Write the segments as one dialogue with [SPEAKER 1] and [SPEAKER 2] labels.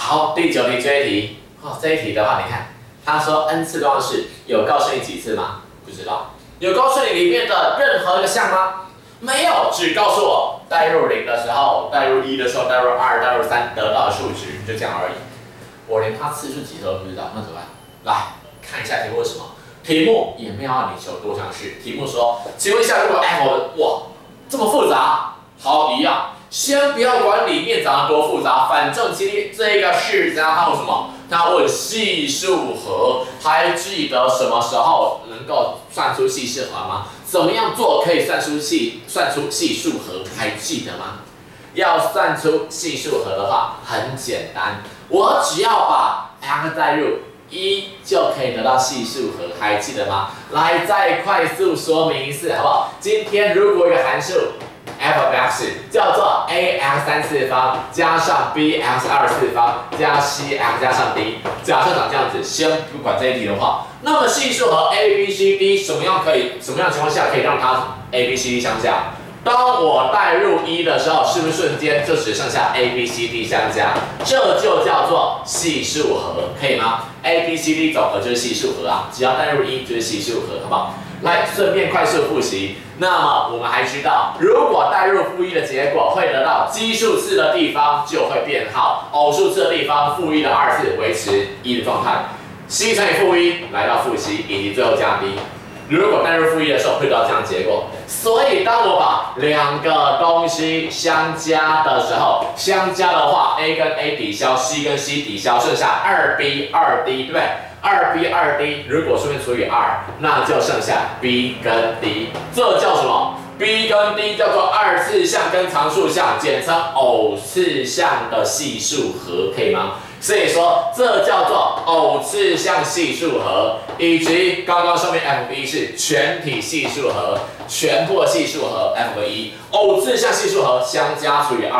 [SPEAKER 1] 好，第9题这一题，这一题的话，你看，他说 n 次方程式有告诉你几次吗？不知道。有告诉你里面的任何一个项吗？没有，只告诉我代入0的时候、代入1的时候、代入2、代入3得到的数值，就这样而已。我连它次数几何都不知道，那怎么办？来看一下题目是什么？题目也没有让你求多项式。题目说，请问一下，如果 f 哇这么复杂，好一样。先不要管里面长得多复杂，反正今天这个式它问什么？它问系数和，还记得什么时候能够算出系数和吗？怎么样做可以算出系数和？还记得吗？要算出系数和的话，很简单，我只要把 x 代入1就可以得到系数和，还记得吗？来，再快速说明一次，好不好？今天如果有一个函数 f of x 叫做 ax3次方加上 bx2次方加 cx 加上 d， 假设长这样子，先不管这一题的话，那么系数和 a b c d 什么样的情况下可以让它 a b c d 相加？当我代入1的时候，是不是瞬间就只剩下 a b c d 相加？这就叫做系数和，可以吗 ？a b c d 总和就是系数和啊，只要代入1就是系数和，好不好？来，顺便快速复习。那么我们还知道，如果代入负1的结果会得到奇数次的地方就会变号，偶数次的地方负1的2次维持1的状态。c 乘以负1来到负 c， 以及最后加 d。如果代入负1的时候会得到这样的结果。所以当我把两个东西相加的时候，相加的话 ，a 跟 a 抵消 ，c 跟 c 抵消，剩下2b 2d， 对不对？2b 2d 如果顺便除以2，那就剩下 b 跟 d， 这叫什么 ？b 跟 d 叫做二次项跟常数项，简称偶次项的系数和，可以吗？所以说这叫做偶次项系数和，以及刚刚上面 f1 是全体系数和，全部的系数和 f1， 偶次项系数和相加除以2。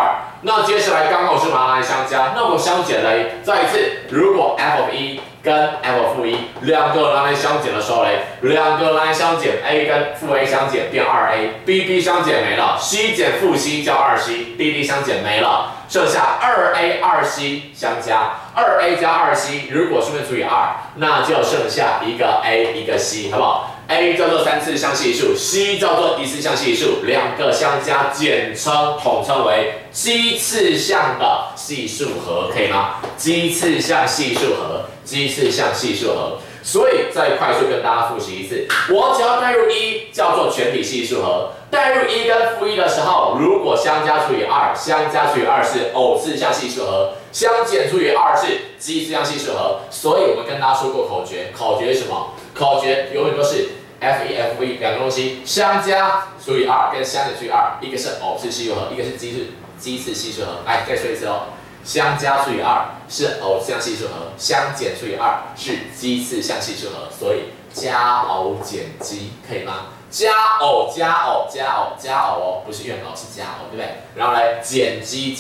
[SPEAKER 1] 那接下来刚好是拿来相加，那我相减嘞，再一次，如果 f1跟 f(1) 两个拿来相减的时候嘞，两个拿来相减 ，a 跟负 a 相减变2a，b 相减没了 ，c 减负 c 叫2c，d 相减没了，剩下2a 2c 相加，2a 加2c， 如果顺便除以2，那就剩下一个 a 一个 c， 好不好？A 叫做3次项系数 ，C 叫做1次项系数，两个相加简称统称为奇次项的系数和，可以吗？奇次项系数和，奇次项系数和。所以再快速跟大家复习一次，我只要代入1叫做全体系数和，代入1跟负1的时候，如果相加除以2，相加除以2是偶次项系数和，相减除以2是奇次项系数和。所以我们跟大家说过口诀，口诀是什么？口诀永远都是 f1、f2 两个东西相加除以2跟相减除以2，一个是偶次系数和，一个是奇次系数和。来，再说一次哦。相加除以2是偶次项系数和，相减除以2是奇次项系数和，所以加偶减奇，可以吗？加偶加偶加偶加偶哦，不是怨偶是加偶，对不对？然后来减奇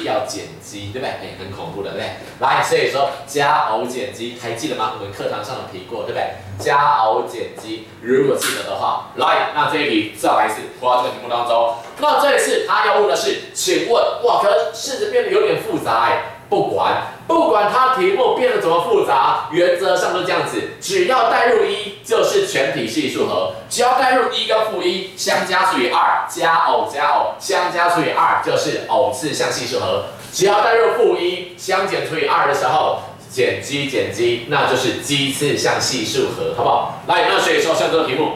[SPEAKER 1] 要减奇，对不对？很恐怖的，对不对？来，所以说加偶减奇还记得吗？我们课堂上有提过，对不对？加偶减奇，如果记得的话，来，那这一题再来一次，回到这个题目当中。那这一次他要问的是，请问，哇，可能式子变得有点复杂哎。不管它题目变得怎么复杂，原则上都这样子，只要代入1就是全体系数和，只要代入1跟负1相加除以2，加偶相加除以2就是偶次项系数和，只要代入负1相减除以2的时候，减奇，那就是奇次项系数和，好不好？来，那所以说像这个题目。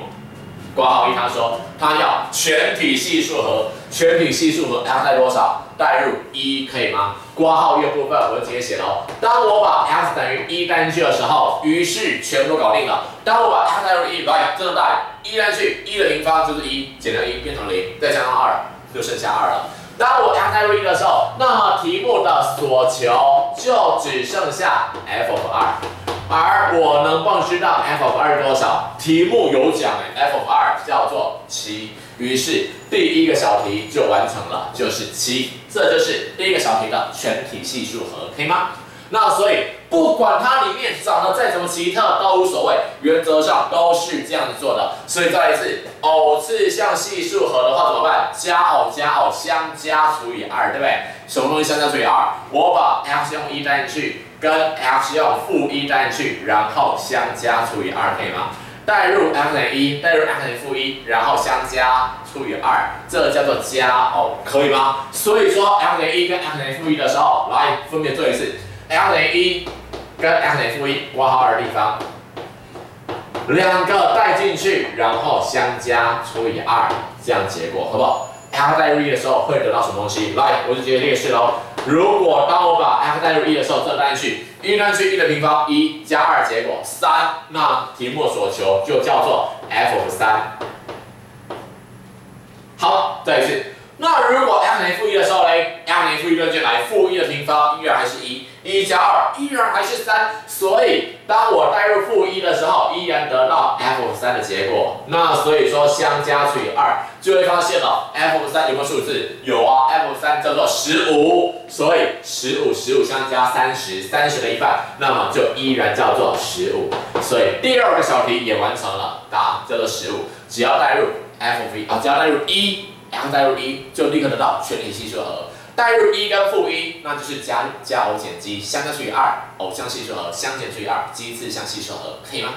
[SPEAKER 1] 括号1他说他要全体系数和，全体系数和 x 代多少？代入1可以吗？括号1的部分我就直接写了。当我把 x 等于1代进去的时候，于是全部都搞定了。当我把 x 代入1，来这么大1代进去，1的0方就是1，减掉1变成0，再加上2就剩下2了。当我 x 代入1的时候，那么题目的所求就只剩下 f of 2。而我能不能知道 f of 2是多少？题目有讲，f of 2叫做7，于是第一个小题就完成了，就是7，这就是第一个小题的全体系数和，可以吗？那所以不管它里面长得再怎么奇特都无所谓，原则上都是这样子做的。所以再来一次，偶次项系数和的话怎么办？加偶相加除以2，对不对？什么东西相加除以2？我把 x 用1带进去，跟 x 用负1带进去，然后相加除以2，可以吗？代入 x 等于1，代入 x 等于负1，然后相加除以2，这叫做加偶，可以吗？所以说 x 等于1跟 x 等于负1的时候，来分别做一次 x 等于1跟 x 等于负1，括号2的地方，两个带进去，然后相加除以2，这样结果好不好 ？x 代入1的时候会得到什么东西？来，我就直接列式喽。如果当我把 x 代入1的时候，这带进去，1带进去1的平方，1加2结果3，那题目所求就叫做 f(3)。好，再一次。那如果 x 等于负1的时候嘞 ，x 等于负1就进来，负1的平方依然还是1，1加2依然还是3，所以当我代入负1的时候，依然得到 f(3) 的结果。那所以说相加除以2，就会发现了 f(3) 有没有数字？有啊 ，f(3) 叫做15，所以15相加30的一半，那么就依然叫做15。所以第2个小题也完成了，答案叫做15，只要代入 f(1) 只要代入1。x 代入1就立刻得到全体系数和，代入1跟负1，那就是加偶减积，相加除以2，偶项系数和，相减除以2，积次项系数和，可以吗？